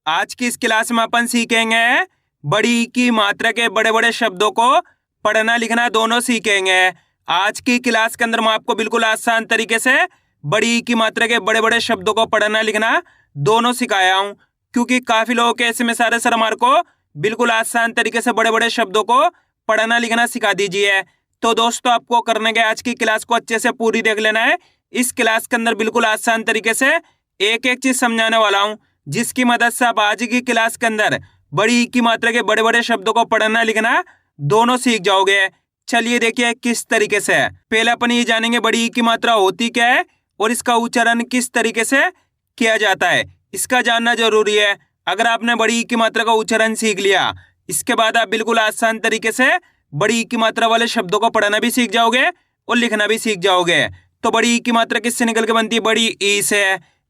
आज की इस क्लास में अपन सीखेंगे बड़ी ई की मात्रा के बड़े बड़े शब्दों को पढ़ना लिखना दोनों सीखेंगे। आज की क्लास के अंदर मैं आपको बिल्कुल आसान तरीके से बड़ी ई की मात्रा के बड़े बड़े शब्दों को पढ़ना लिखना दोनों सिखाया हूँ, क्योंकि काफी लोगों के ऐसे में सारे सर हमारे को बिल्कुल आसान तरीके से बड़े बड़े शब्दों को पढ़ना लिखना सिखा दीजिए। तो दोस्तों, आपको करने के आज की क्लास को अच्छे से पूरी देख लेना है। इस क्लास के अंदर बिल्कुल आसान तरीके से एक एक चीज समझाने वाला हूँ, जिसकी मदद से आप आज की क्लास के अंदर बड़ी ई की मात्रा के बड़े बड़े शब्दों को पढ़ना लिखना दोनों सीख जाओगे। चलिए देखिए किस तरीके से। पहले अपन ये जानेंगे बड़ी ई की मात्रा होती क्या है और इसका उच्चारण किस तरीके से किया जाता है, इसका जानना जरूरी है। अगर आपने बड़ी ई की मात्रा का उच्चारण सीख लिया, इसके बाद आप बिल्कुल आसान तरीके से बड़ी ई की मात्रा वाले शब्दों को पढ़ना भी सीख जाओगे और लिखना भी सीख जाओगे। तो बड़ी ई की मात्रा किससे निकल के बनती है? बड़ी ई से।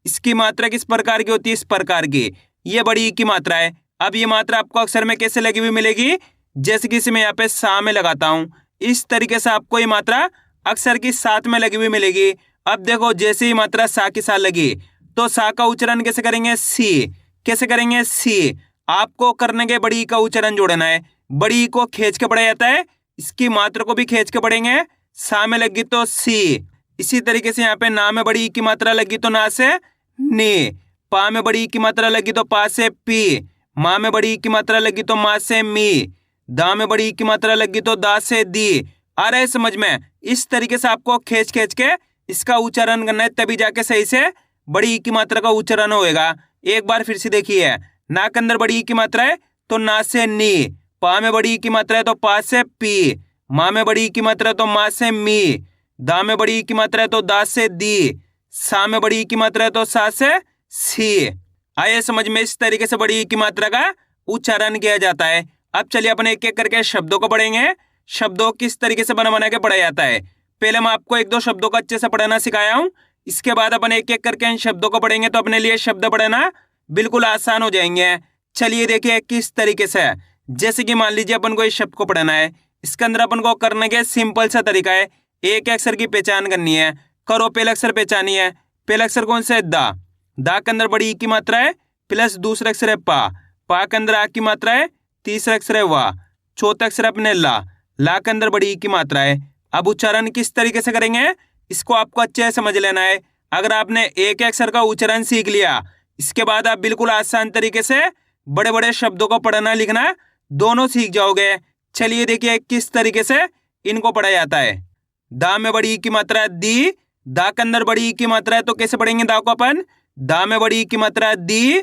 इसकी मात्रा किस प्रकार की होती है? इस प्रकार की। ये बड़ी ई की मात्रा है। अब ये मात्रा आपको अक्षर में कैसे लगी हुई मिलेगी? जैसे कि मैं यहाँ पे सा में लगाता हूँ, इस तरीके से आपको ये मात्रा अक्षर की साथ में लगी हुई मिलेगी। अब देखो, जैसे ही मात्रा सा के साथ लगी तो सा का उच्चारण कैसे करेंगे? सी। कैसे करेंगे? सी। आपको करने के बड़ी ई का उच्चारण जोड़ना है। बड़ी ई को खींच के पढ़ा जाता है, इसकी मात्रा को भी खींच के पढ़ेंगे। सा में लगी तो सी। इसी तरीके से यहाँ पे ना में बड़ी ई की मात्रा लगी तो ना से नी। पा में बड़ी ई की मात्रा लगी तो पा से पी। माँ में बड़ी ई की मात्रा लगी तो माँ से मी। दा में बड़ी ई की मात्रा लगी तो दा से दी। आ रहा है समझ में? इस तरीके से आपको खींच खींच के इसका उच्चारण करना है, तभी जाके सही से बड़ी ई की मात्रा का उच्चारण होएगा। एक बार फिर से देखिए, ना के अंदर बड़ी ई की मात्रा है तो ना से नी। पा में बड़ी ई की मात्रा है तो पा से पी। माँ में बड़ी ई की मात्रा है तो माँ से मी। दा में बड़ी ई की मात्रा है तो दा से दी। सा में बड़ी ई की मात्रा है तो सा से सी। आइए समझ में? इस तरीके से बड़ी ई की मात्रा का उच्चारण किया जाता है। अब चलिए अपन एक एक करके शब्दों को पढ़ेंगे। शब्दों किस तरीके से बना के पढ़ा जाता है। पहले मैं आपको एक दो शब्दों को अच्छे से पढ़ना सिखाया हूँ, इसके बाद अपन एक एक करके इन शब्दों को पढ़ेंगे तो अपने लिए शब्द पढ़ना बिल्कुल आसान हो जाएंगे। चलिए देखिए किस तरीके से। जैसे कि मान लीजिए अपन को इस शब्द को पढ़ना है, इसके अंदर अपन को करने के सिंपल सा तरीका है, एक अक्षर की पहचान करनी है। करो, पहला अक्षर पहचानी है। पहला अक्षर कौन सा है? दा। दा के अंदर बड़ी ई की मात्रा है प्लस दूसरा अक्षर है पा। पा के अंदर आ की मात्रा है, तीसरा अक्षर है वा। चौथा अक्षर अपने ला। ला के अंदर बड़ी ई की मात्रा है। अब उच्चारण किस तरीके से करेंगे, इसको आपको अच्छे से समझ लेना है। अगर आपने एक अक्षर का उच्चारण सीख लिया, इसके बाद आप बिल्कुल आसान तरीके से बड़े बड़े शब्दों को पढ़ना लिखना दोनों सीख जाओगे। चलिए देखिए किस तरीके से इनको पढ़ा जाता है। दा में बड़ी ई की मात्रा है दी। दा के अंदर बड़ी ई की मात्रा है तो कैसे पढ़ेंगे दा को अपन? दा में बड़ी ई की मात्रा है दी।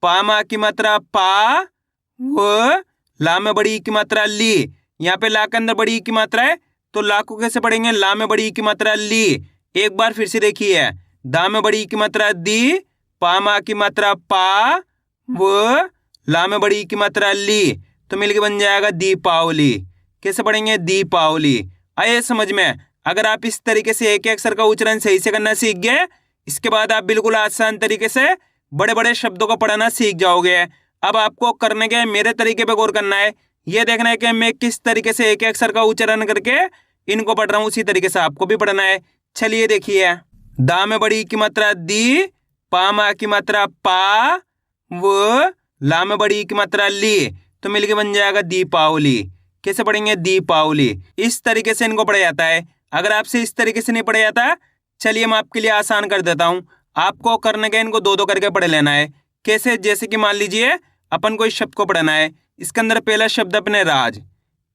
पा में की मात्रा पा। वो ला में बड़ी ई की मात्रा ली। यहाँ पे ला के अंदर बड़ी ई की मात्रा है तो ला को कैसे पढ़ेंगे? ला में बड़ी ई की मात्रा ली। एक बार फिर से देखिए, दा में बड़ी ई की मात्रा दी। पा में की मात्रा पा। वो ला में बड़ी ई की मात्रा ली, तो मिलके बन जाएगा दीपावली। कैसे पढ़ेंगे? दीपावली। आइए समझ में? अगर आप इस तरीके से एक एक अक्षर का उच्चारण सही से करना सीख गए, इसके बाद आप बिल्कुल आसान तरीके से बड़े बड़े शब्दों को पढ़ना सीख जाओगे। अब आपको करने के मेरे तरीके पे गौर करना है, ये देखना है कि मैं किस तरीके से एक एक अक्षर का उच्चारण करके इनको पढ़ रहा हूँ, उसी तरीके से आपको भी पढ़ना है। चलिए देखिए, दा में बड़ी की मात्रा दी। पा में की मात्रा पा। वो ला में बड़ी की मात्रा ली, तो मिलके बन जाएगा दीपावली। कैसे पढ़ेंगे? दीपावली। इस तरीके से इनको पढ़ा जाता है। अगर आपसे इस तरीके से नहीं पढ़ा जाता, चलिए मैं आपके लिए आसान कर देता हूँ। आपको करने के इनको दो दो करके पढ़ लेना है। कैसे? जैसे कि मान लीजिए अपन को इस शब्द को पढ़ना है, इसके अंदर पहला शब्द अपने राज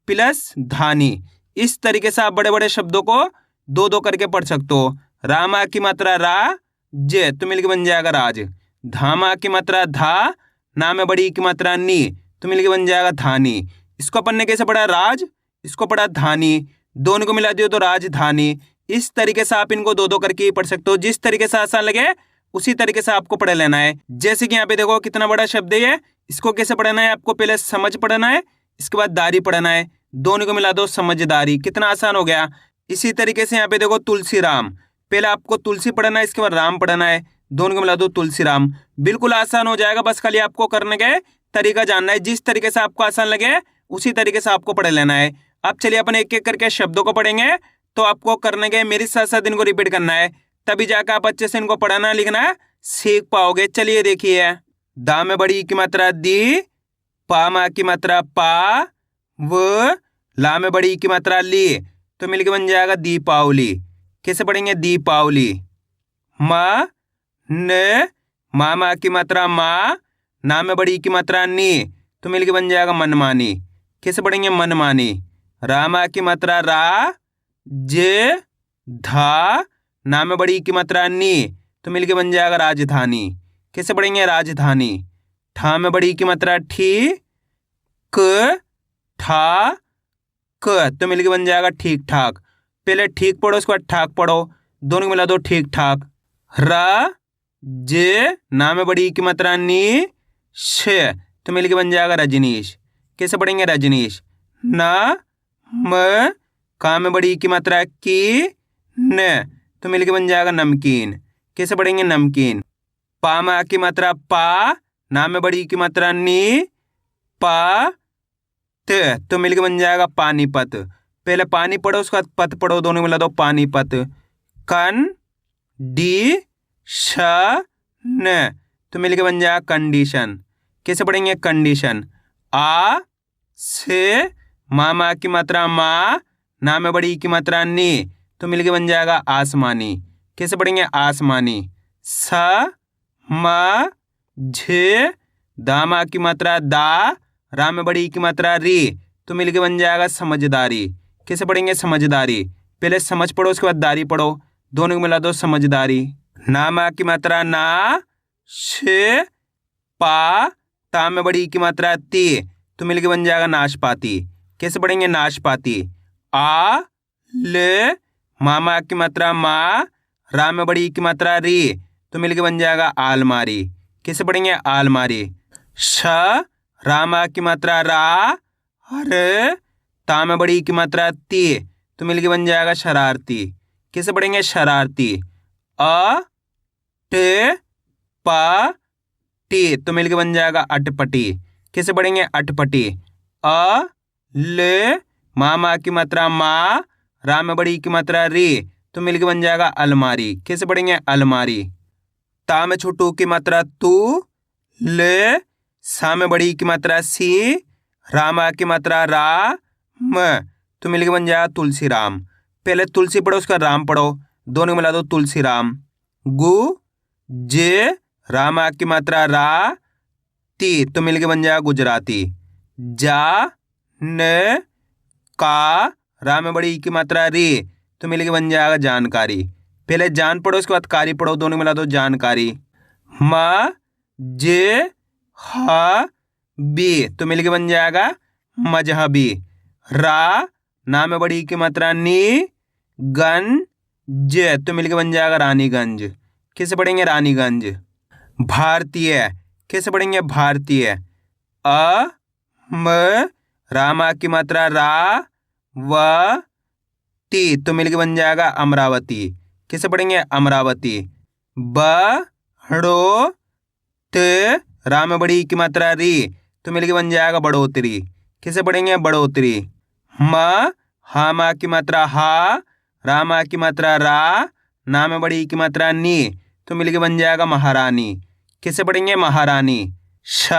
प्लस धानी। इस तरीके से आप बड़े बड़े शब्दों को दो दो करके पढ़ सकते हो। रामा की मात्रा रा जे, तो मिलके बन जाएगा राज। धामा की मात्रा धा। ना में बड़ी की मात्रा नी, तो मिलके बन जाएगा धानी। इसको अपन ने कैसे पढ़ा? राज। इसको पढ़ा धानी। दोनों को मिला दियो तो राजधानी। इस तरीके से आप इनको दो दो करके ही पढ़ सकते हो। जिस तरीके से आसान लगे उसी तरीके से आपको पढ़ लेना है। जैसे कि यहाँ पे देखो कितना बड़ा शब्द है, इसको कैसे पढ़ना है? आपको पहले समझ पढ़ना है, इसके बाद दारी पढ़ना है। दोनों को मिला दो, समझदारी। कितना आसान हो गया। इसी तरीके से यहाँ पे देखो तुलसी राम। पहले आपको तुलसी पढ़ना है, इसके बाद राम पढ़ना है। दोनों को मिला दो, तुलसी राम। बिल्कुल आसान हो जाएगा। बस खाली आपको करने के तरीका जानना है। जिस तरीके से आपको आसान लगे उसी तरीके से आपको पढ़ लेना है। अब चलिए अपन एक एक करके शब्दों को पढ़ेंगे, तो आपको करने के मेरे साथ साथ इनको रिपीट करना है, तभी जाकर आप अच्छे से इनको पढ़ना लिखना सीख पाओगे। चलिए देखिए, दा में बड़ी की मात्रा दी, पा मा की मात्रा पा, व ला में बड़ी की मात्रा ली, तो मिलके बन जाएगा दीपावली। कैसे पढ़ेंगे? दीपावली। मा न, मा की मात्रा मा, ना में बड़ी की मात्रा नी, तो मिलके बन जाएगा मनमानी। कैसे पढ़ेंगे? मनमानी। रामा की मात्रा रा, जे धा, ना में बड़ी की मात्रा नी, तो मिलके बन जाएगा राजधानी। कैसे पढ़ेंगे? राजधानी। ठा में बड़ी की मात्रा ठी, क ठा क, तो मिलके बन जाएगा ठीक ठाक। पहले ठीक पढ़ो, उसके बाद ठाक पढ़ो, दोनों को मिला दो ठीक ठाक। रा जे, ना में बड़ी की मात्रा नी, श, तो मिलके बन जाएगा रजनीश। कैसे पढ़ेंगे? रजनीश। ना म, का में बड़ी की मात्रा की, न, तो मिलके बन जाएगा नमकीन। कैसे पढ़ेंगे? नमकीन। पा मा की मात्रा पा, ना में बड़ी की मात्रा नी, पा त, तो मिलके बन जाएगा पानीपत। पहले पानी पढ़ो, उसके बाद पत पढ़ो, दोनों मिला दो पानीपत। कन डी श न, तो मिलके बन जाएगा कंडीशन। कैसे पढ़ेंगे? कंडीशन। आ से, मा की मात्रा मा, ना में बड़ी की मात्रा नी, तो मिलके बन जाएगा आसमानी। कैसे पढ़ेंगे? आसमानी। स म झ, दामा की मात्रा दा, रा में बड़ी की मात्रा री, तो मिलके बन जाएगा समझदारी। कैसे पढ़ेंगे? समझदारी। पहले समझ पढ़ो, उसके बाद दारी पढ़ो, दोनों को मिला दो समझदारी। नामा की मात्रा ना, श पा, ता में बड़ी की मात्रा ती, तो मिलके बन जाएगा नाशपाती। कैसे पढ़ेंगे? नाशपाती। आ ल, मामा की मात्रा मा, रा में बड़ी की मात्रा री, तो मिलके बन जाएगा आलमारी। कैसे पढ़ेंगे? आलमारी। श, रामा की मात्रा रा, हर, ता में बड़ी की मात्रा ती, तो मिलके बन जाएगा शरारती। कैसे पढ़ेंगे? शरारती। अ ट प टी, तो मिलके बन जाएगा अटपटी। कैसे पढ़ेंगे? अटपटी। अ ल, मामा की मात्रा मा, रा में बड़ी की मात्रा री, तो मिलके बन जाएगा अलमारी। कैसे पढ़ेंगे? अलमारी। ता में छोटू की मात्रा तू, ल, सा में बड़ी की मात्रा सी, रामा की मात्रा रा, म, तो मिलके बन जाएगा तुलसी राम। पहले तुलसी पढ़ो, उसका राम पढ़ो, दोनों मिला दो तुलसी राम। गु जे, रामा की मात्रा रा, ती, तो मिलके बन जाएगा गुजराती। जा न, का, रा में बड़ी की मात्रा री, तो मिलके बन जाएगा जानकारी। पहले जान पढ़ो, उसके बाद कारी पढ़ो, दोनों मिला दो जानकारी। म जे ह बी, तो मिलके बन जाएगा मजहबी। रा, ना में बड़ी की मात्रा नी, गन जे, तो मिलके बन जाएगा रानीगंज। कैसे पढ़ेंगे? रानीगंज। भारतीय। कैसे पढ़ेंगे? भारतीय। अ म, रामा की मात्रा रा, व ती, तो मिलके बन जाएगा अमरावती। कैसे पढ़ेंगे? अमरावती। ब ड़ो त, रा में बड़ी की मात्रा री, तो मिलके बन जाएगा बढ़ोतरी। कैसे पढ़ेंगे? बढ़ोतरी। म, हा की मात्रा हा, रामा की मात्रा रा, ना में बड़ी की मात्रा नी, तो मिलके बन जाएगा महारानी। कैसे पढ़ेंगे? महारानी। श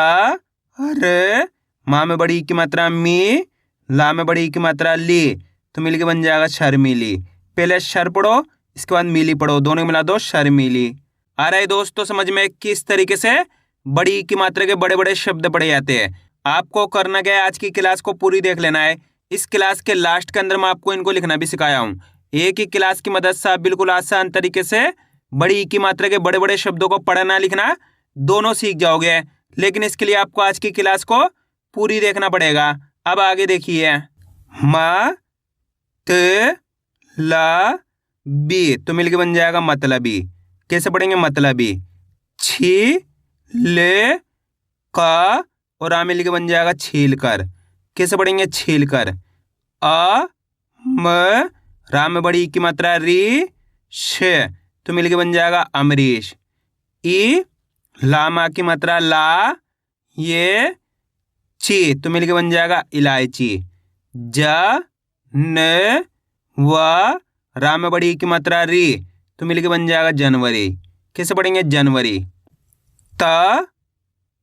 र, मा में बड़ी की मात्रा मी, ला में बड़ी की मात्रा ली, तो मिलके बन जाएगा शर्मीली। पहले शर पढ़ो, इसके बाद मिली पढ़ो, दोनों मिला दो शर्मीली। आ रहा है दोस्तों समझ में किस तरीके से बड़ी की मात्रा के बड़े बड़े शब्द पढ़े जाते हैं? आपको करना क्या है, आज की क्लास को पूरी देख लेना है। इस क्लास के लास्ट के अंदर मैं आपको इनको लिखना भी सिखाया हूँ। एक ही क्लास की मदद से आप बिल्कुल आसान तरीके से बड़ी की मात्रा के बड़े बड़े शब्दों को पढ़ना लिखना दोनों सीख जाओगे। लेकिन इसके लिए आपको आज की क्लास को पूरी देखना पड़ेगा। अब आगे देखिए। म त ला बी, तो मिलके बन जाएगा मतलबी। कैसे पढ़ेंगे? मतलबी। छी ले का, और आ मिलके बन जाएगा छील कर। कैसे पढ़ेंगे? छील कर। अ म, रा में बड़ी की मात्रा री, श, तो मिलके बन जाएगा अमरीश। ई, लामा की मात्रा ला, ये ची, तो मिलके बन जाएगा इलायची। ज न, व, रा में बड़ी की मात्रा री, तो मिलके बन जाएगा जनवरी। कैसे पढ़ेंगे? जनवरी। त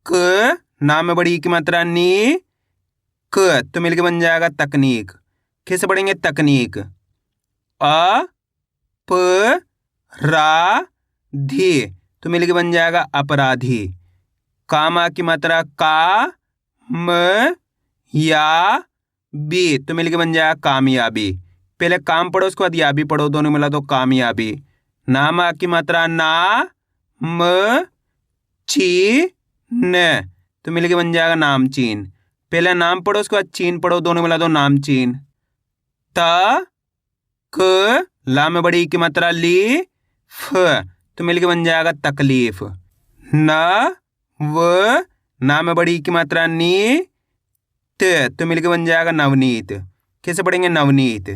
क, ना में बड़ी की मात्रा नी, क तो मिलके बन जाएगा तकनीक। कैसे पढ़ेंगे तकनीक। अ प रा धी तो मिलके बन जाएगा अपराधी। कामा की मात्रा का, म या बी तो मिलके बन जाएगा कामयाबी। पहले काम पढ़ो उसके बाद या भी पढ़ो, दोनों मिला तो कामयाबी। नामा की मात्रा ना, म ची न तो मिलके बन जाएगा नामचीन। पहले नाम पढ़ो उसके बाद चीन पढ़ो, दोनों मिला दो नामचीन। त क ला में बड़ी की मात्रा ली, फ तो मिलके बन जाएगा तकलीफ। न व ना में बड़ी की मात्रा नी, त तो मिलके बन जाएगा नवनीत। कैसे पढ़ेंगे नवनीत।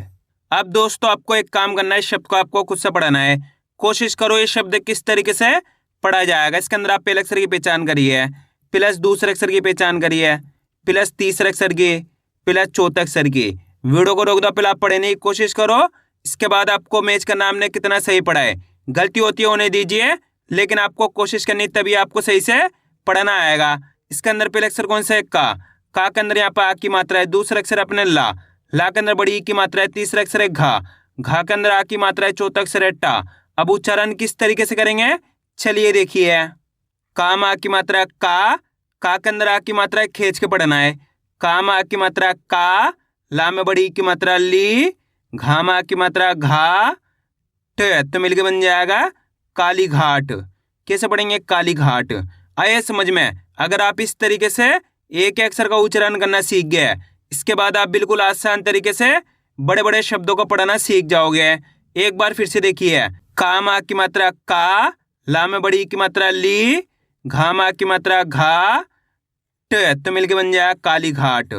अब दोस्तों आपको एक काम करना है, इस शब्द को आपको खुद से पढ़ना है। कोशिश करो ये शब्द किस तरीके से पढ़ा जाएगा। इसके अंदर आप पहले अक्षर की पहचान करिए, प्लस दूसरे अक्षर की पहचान करिए, प्लस तीसरे अक्षर की, प्लस चौथे अक्षर की। वीडियो को रोक दो, पहले आप पढ़ने की कोशिश करो, इसके बाद आपको मैच करना हमने कितना सही पढ़ा है। गलती होती है होने दीजिए, लेकिन आपको कोशिश करनी, तभी आपको सही से पढ़ना आएगा। इसके अंदर पहले अक्षर कौन सा है का के अंदर यहाँ पर आ की मात्रा है, दूसरा अक्षर अपने ला के अंदर बड़ी ई की मात्रा है, तीसरा अक्षर है घा के अंदर आ की मात्रा है, चौथा अक्षर है टा। अब उच्चारण किस तरीके से करेंगे, चलिए देखिए। काम आ की मात्रा का के अंदर आ की मात्रा है, खींच के पढ़ना है। काम आ की मात्रा का, ला में बड़ी की मात्रा ली, घाम आ की मात्रा घा, ट तो मिलके बन जाएगा काली घाट। कैसे पढ़ेंगे काली घाट। आए समझ में। अगर आप इस तरीके से एक अक्षर का उच्चारण करना सीख गए, इसके बाद आप बिल्कुल आसान तरीके से बड़े बड़े शब्दों को पढ़ना सीख जाओगे। एक बार फिर से देखिए। काम आ की मात्रा का, ला में बड़ी की मात्रा ली, घाम आ की मात्रा घा, ट तो मिलके बन जाएगा काली घाट।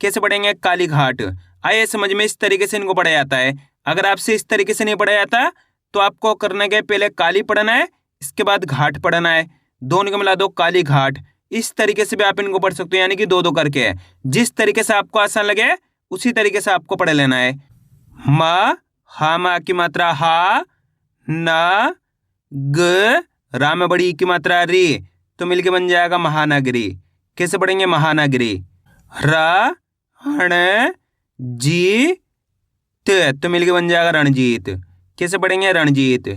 कैसे पढ़ेंगे काली घाट। आइए समझ में, इस तरीके से इनको पढ़ा जाता है। अगर आपसे इस तरीके से नहीं पढ़ा जाता तो आपको करने के पहले काली पढ़ना है, इसके बाद घाट पढ़ना है, दोनों को मिला दो काली घाट। इस तरीके से भी आप इनको पढ़ सकते हो, यानी कि दो दो करके। जिस तरीके से आपको आसान लगे उसी तरीके से आपको पढ़ लेना है। मा की मात्रा हा, ना ग रा में बड़ी की मात्रा री तो मिलके बन जाएगा महानगरी। कैसे पढ़ेंगे महानगरी। र हण जी त तो मिलके बन जाएगा रणजीत। कैसे पढ़ेंगे रणजीत।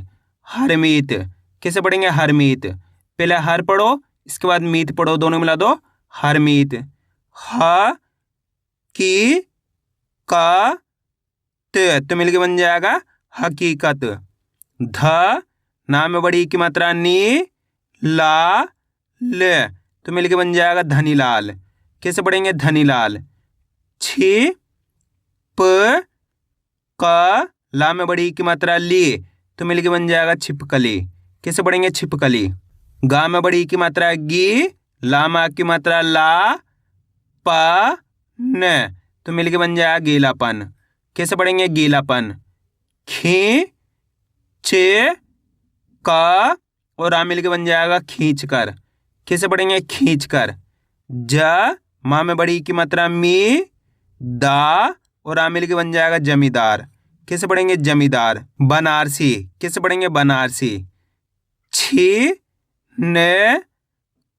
हरमीत। कैसे पढ़ेंगे हरमीत। पहले हर पढ़ो, इसके बाद मीत पढ़ो, दोनों मिला दो हरमीत। ह की का त तो मिलके बन जाएगा हकीकत। ध ना में बड़ी की मात्रा नी, ला ल तो मिलके बन जाएगा धनीलाल। कैसे पढ़ेंगे धनीलाल। छी प का ला में बड़ी की मात्रा ली तो मिलके बन जाएगा छिपकली। कैसे पढ़ेंगे छिपकली। गा में बड़ी की मात्रा गी, ला में की मात्रा ला, पा न तो मिलके बन जाएगा गीलापन। कैसे पढ़ेंगे गीलापन। खी चे का और आ मिलके बन जाएगा खींच कर। कैसे पढ़ेंगे खींच कर। ज माँ में बड़ी की मात्रा मी, दा और आ मिलके बन जाएगा जमींदार। कैसे पढ़ेंगे जमींदार। बनारसी। कैसे पढ़ेंगे बनारसी। छी न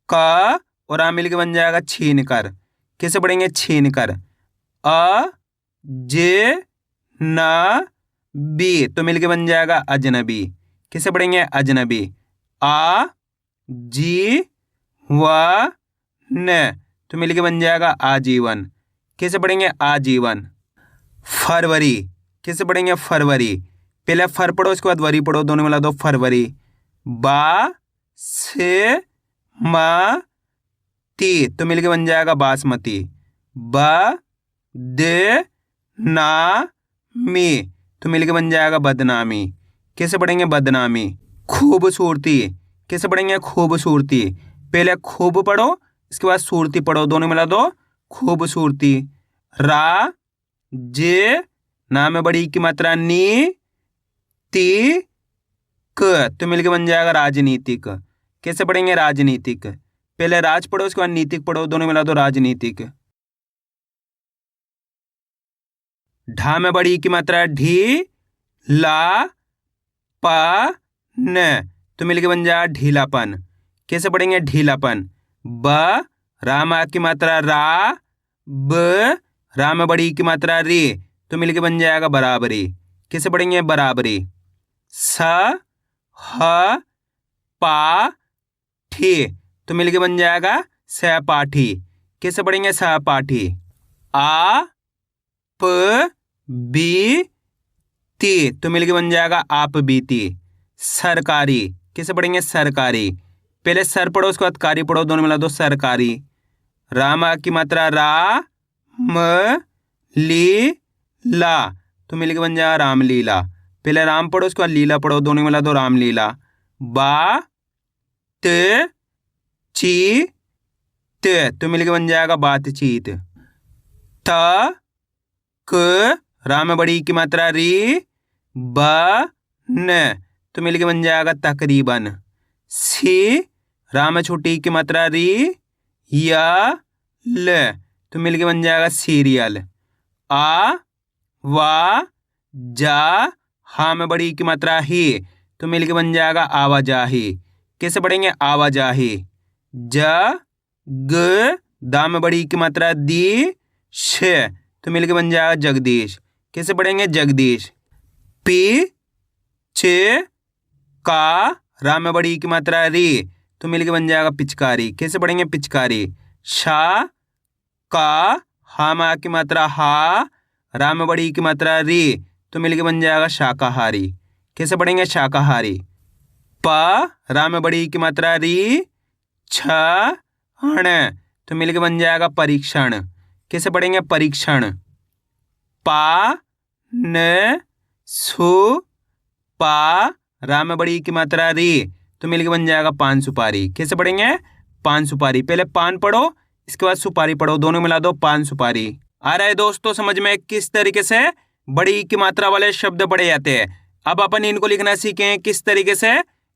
का और आ मिलके बन जाएगा छीन कर। कैसे पढ़ेंगे छीन कर। अ जे ना बी तो मिलके बन जाएगा अजनबी। कैसे पढ़ेंगे अजनबी। आ जी व न तो मिलके बन जाएगा आजीवन। कैसे पढ़ेंगे आजीवन। फरवरी। कैसे पढ़ेंगे फरवरी। पहले फर पढ़ो, इसके बाद वरी पढ़ो, दोनों मिला दो फरवरी। बा से मा ती तो मिलके बन जाएगा बासमती। ब दे ना मी तो मिलके बन जाएगा बदनामी। कैसे पढ़ेंगे बदनामी। खूबसूरती। कैसे पढ़ेंगे खूबसूरती। पहले खूब पढ़ो, इसके बाद सूरती पढ़ो, दोनों मिला दो खूबसूरती। रा जे ना में बड़ी की मात्रा नी, ती क तो मिलके बन जाएगा राजनीतिक। कैसे पढ़ेंगे राजनीतिक। पहले राज पढ़ो, उसके बाद नीतिक पढ़ो, दोनों मिला दो राजनीतिक। ढा में बड़ी की मात्रा ढी, ला पा न तो मिलके बन जाएगा ढीलापन। कैसे पढ़ेंगे ढीलापन। ब, राम आ की मात्रा रा, ब, राम बड़ी की मात्रा रे, तो मिलके बन जाएगा बराबरी। कैसे पढ़ेंगे? बराबरी। स, ह, पा, ठी, तो मिलके बन जाएगा सहपाठी। कैसे पढ़ेंगे? सहपाठी। आ, प, बी, ती, तो मिलके बन जाएगा आप बीती। सरकारी। कैसे पढ़ेंगे? सरकारी। पहले सर पढ़ो, उसके बाद कारी पढ़ो, दोनों मिला दो सरकारी। रामा की मात्रा रा, म, ली, ला, तो मिलके बन जाएगा रामलीला। पहले राम पढ़ो, उसके बाद लीला पढ़ो, दोनों मिला दो रामलीला। बा, त, ची, त, तो मिलके बन जाएगा बातचीत। त, क, राम बड़ी की मात्रा री, ब, न, तो मिलके बन जाएगा तकरीबन। सी, राम छोटी की मात्रा री, या, ल, तो मिलके बन जाएगा सीरियल। आ, वा, जा, हा में बड़ी की मात्रा ही, तो मिलके बन जाएगा आवाजाही। कैसे पढ़ेंगे? आवाजाही। ज, ग, दा में बड़ी की मात्रा दी, श, तो मिलके बन जाएगा जगदीश। कैसे पढ़ेंगे? जगदीश। पी, च, का, रा में बड़ी की मात्रा री, तो मिलके बन जाएगा पिचकारी। कैसे पढ़ेंगे? पिचकारी। शा, का, हा में की मात्रा हा, रा में बड़ी की मात्रा री, तो मिलके बन जाएगा शाकाहारी। कैसे पढ़ेंगे? शाकाहारी। प, रा में बड़ी की मात्रा री, छ, हण, तो मिलके बन जाएगा परीक्षण। कैसे पढ़ेंगे? परीक्षण। पा, न, सु, पा, रा में बड़ी की मात्रा री, तो मिलके बन जाएगा पान सुपारी। कैसे पढ़ेंगे? पान सुपारी। पहले पान पढ़ो, इसके बाद सुपारी पढ़ो, दोनों मिला दो पान सुपारी। आ रहा है दोस्तों समझ में किस तरीके से बड़ी की मात्रा वाले शब्द पढ़े जाते हैं। अब अपन इनको लिखना सीखें किस तरीके से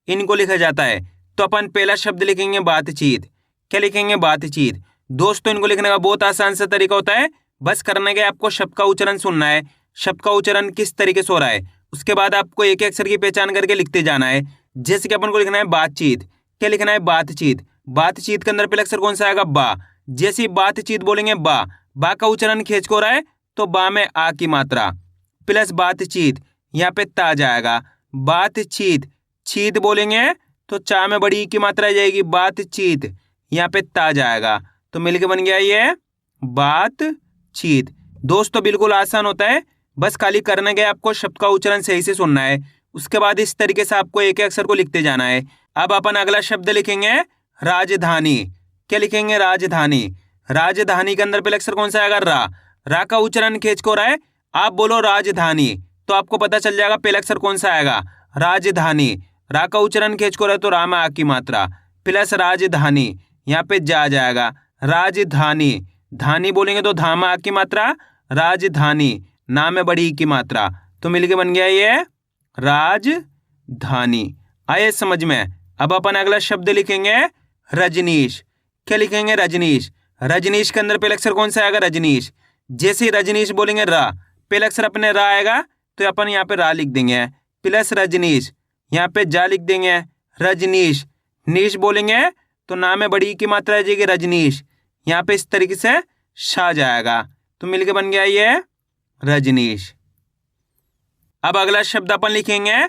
इनको लिखा जाता है। तो अपन पहला शब्द लिखेंगे बातचीत। क्या लिखेंगे? बातचीत। दोस्तों इनको लिखने का बहुत आसान सा तरीका होता है, बस करने के आपको शब्द का उच्चारण सुनना है, शब्द का उच्चारण किस तरीके से हो रहा है, उसके बाद आपको एक एक अक्षर की पहचान करके लिखते जाना है। जैसे कि अपन को लिखना है बातचीत। क्या लिखना है? बातचीत। बातचीत के अंदर पहला अक्षर कौन सा आएगा? बा। जैसे ही बातचीत बोलेंगे बा का उच्चारण खींच को रहा है, तो बा में आ की मात्रा प्लस बातचीत, यहाँ पे ता जाएगा। बातचीत, चीत बोलेंगे तो चा में बड़ी की मात्रा जाएगी, बातचीत, यहाँ पे ता जाएगा, तो मिलके बन गया ये बातचीत। दोस्तों बिल्कुल आसान होता है, बस खाली करने के आपको शब्द का उच्चारण सही से सुनना है, उसके बाद इस तरीके से आपको एक एक अक्षर को लिखते जाना है। अब अपन अगला शब्द लिखेंगे राजधानी। क्या लिखेंगे? राजधानी। राजधानी के अंदर पहले अक्षर कौन सा आएगा? रा का उच्चारण खींच को रहा है, आप बोलो राजधानी, तो आपको पता चल जाएगा पहला अक्षर कौन सा आएगा? राजधानी। रा का उच्चारण खींच को रहा है तो रा में आ की मात्रा प्लस राजधानी, यहाँ पे जा जाएगा राजधानी। धानी बोलेंगे तो धा में आ की मात्रा, राजधानी, ना में बड़ी की मात्रा, तो मिलके बन गया ये राजधानी। आए समझ में? अब अपन अगला शब्द लिखेंगे रजनीश। क्या लिखेंगे? रजनीश। रजनीश के अंदर पहला अक्षर कौन सा आएगा? रजनीश। जैसे ही रजनीश बोलेंगे पहला अक्षर अपने रा आएगा, तो अपन यहाँ पे रा लिख देंगे प्लस रजनीश, यहाँ पे जा लिख देंगे रजनीश। नीश बोलेंगे तो ना में बड़ी की मात्रा आ जाएगी रजनीश, यहाँ पे इस तरीके से शा जाएगा, तो मिलके बन गया ये रजनीश। अब अगला शब्द अपन लिखेंगे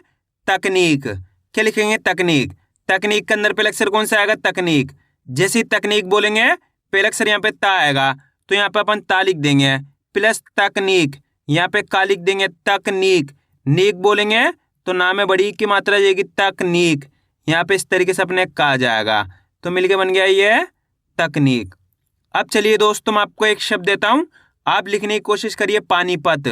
तकनीक। क्या लिखेंगे? तकनीक। तकनीक के अंदर पहला अक्षर कौन सा आएगा? तकनीक। जैसे तकनीक बोलेंगे पहला अक्षर यहाँ पे ता आएगा, तो यहाँ पे अपन ता लिख देंगे प्लस तकनीक, यहाँ पे का लिख देंगे तकनीक। नीक बोलेंगे तो ना में बड़ी की मात्रा जाएगी तकनीक, यहाँ पे इस तरीके से अपने का जाएगा, तो मिलके बन गया ये तकनीक। अब चलिए दोस्तों मैं आपको एक शब्द देता हूं, आप लिखने की कोशिश करिए पानीपत।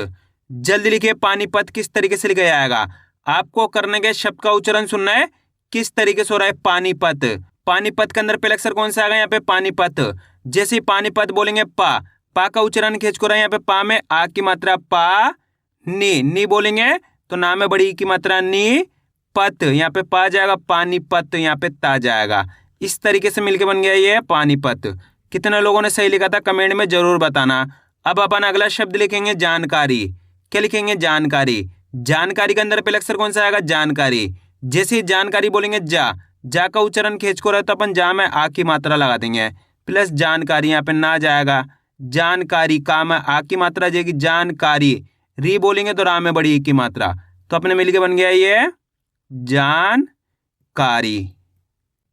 जल्दी लिखिए पानीपत किस तरीके से लिखा जाएगा। आपको करने के शब्द का उच्चारण सुनना है किस तरीके से हो रहा है पानीपत। पानीपत के अंदर पहला अक्षर कौन सा आएगा? यहाँ पे पानीपत। जैसे पानीपत बोलेंगे पा का उच्चारण खींच को रहा है, यहाँ पे पा में आ की मात्रा पा, नी बोलेंगे तो ना में बड़ी की मात्रा नी, पत, यहाँ पे पा जाएगा पानीपत, यहाँ पे ता जाएगा, इस तरीके से मिलके बन गया ये पानीपत। कितने लोगों ने सही लिखा था कमेंट में जरूर बताना। अब अपन अगला शब्द लिखेंगे जानकारी। क्या लिखेंगे? जानकारी। जानकारी के अंदर पहला अक्षर कौन सा आएगा? जानकारी। जैसे जानकारी बोलेंगे जा का उच्चारण खींच को रहे तो अपन जा में आ की मात्रा लगा देंगे, प्लस जानकारी, यहाँ पे ना जाएगा, जानकारी, का में आ की मात्रा जाएगी जानकारी, री बोलेंगे तो रा में बड़ी ई की मात्रा, तो अपने मिलके बन गया ये जानकारी।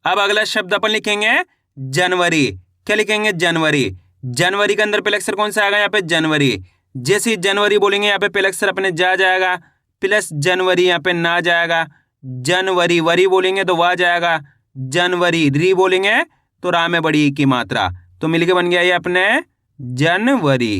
अब अगला शब्द अपन लिखेंगे जनवरी। क्या लिखेंगे? जनवरी। जनवरी के अंदर पहला अक्षर कौन सा आएगा? यहाँ पे जनवरी। जैसे ही जनवरी बोलेंगे यहाँ पे पहला अक्षर अपने जा जाएगा, प्लस जनवरी, यहाँ पे ना जाएगा, जनवरी, वरी बोलेंगे तो वाह जाएगा, जनवरी, री बोलेंगे तो रा में बड़ी ई की मात्रा, तो मिलके बन गया ये अपने जनवरी।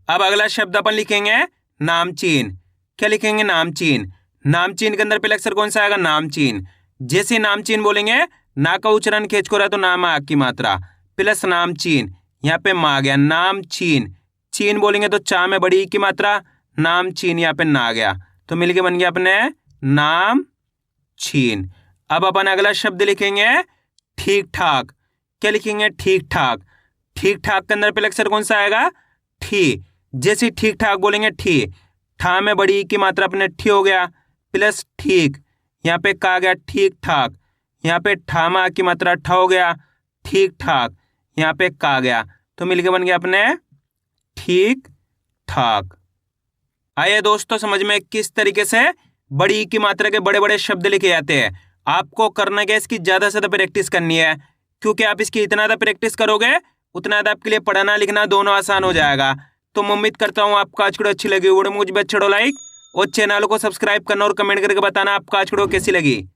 अब अगला शब्द अपन लिखेंगे नामचीन। क्या लिखेंगे? नामचीन। नामचीन के अंदर पहला अक्षर कौन सा आएगा? नामचीन। जैसे नामचीन बोलेंगे ना का उच्चारण खींच को रहा तो नाम आ की मात्रा, प्लस नामचीन, यहाँ पे मा गया, नामचीन, चीन बोलेंगे तो चा में बड़ी ई की मात्रा, नामचीन, यहाँ पे ना गया, तो मिलके बन गया अपने नाम चीन। अब अपन अगला शब्द लिखेंगे ठीक ठाक। क्या लिखेंगे? ठीक ठाक। ठीक ठाक के अंदर पहला अक्षर कौन सा आएगा? ठी। जैसे ठीक ठाक बोलेंगे ठी, ठा में बड़ी ई की मात्रा अपने ठी हो गया, प्लस ठीक, यहाँ पे का गया ठीक ठाक, यहाँ पे ठा में आ की मात्रा ठा हो गया, ठीक ठाक, यहाँ पे का गया, तो मिलके बन गया अपने ठीक ठाक। आइए दोस्तों समझ में किस तरीके से बड़ी ई की मात्रा के बड़े बड़े शब्द लिखे जाते हैं। आपको करना क्या, इसकी ज्यादा से ज्यादा प्रैक्टिस करनी है, क्योंकि आप इसकी इतना ज्यादा प्रैक्टिस करोगे उतना ज्यादा आपके लिए पढ़ना लिखना दोनों आसान हो जाएगा। तो मैं उम्मीद करता हूँ आपको आज की वीडियो अच्छी लगी, वीडियो मुझे अच्छा लाइक और चैनल को सब्सक्राइब करना और कमेंट करके बताना आपको आज की वीडियो कैसी लगी।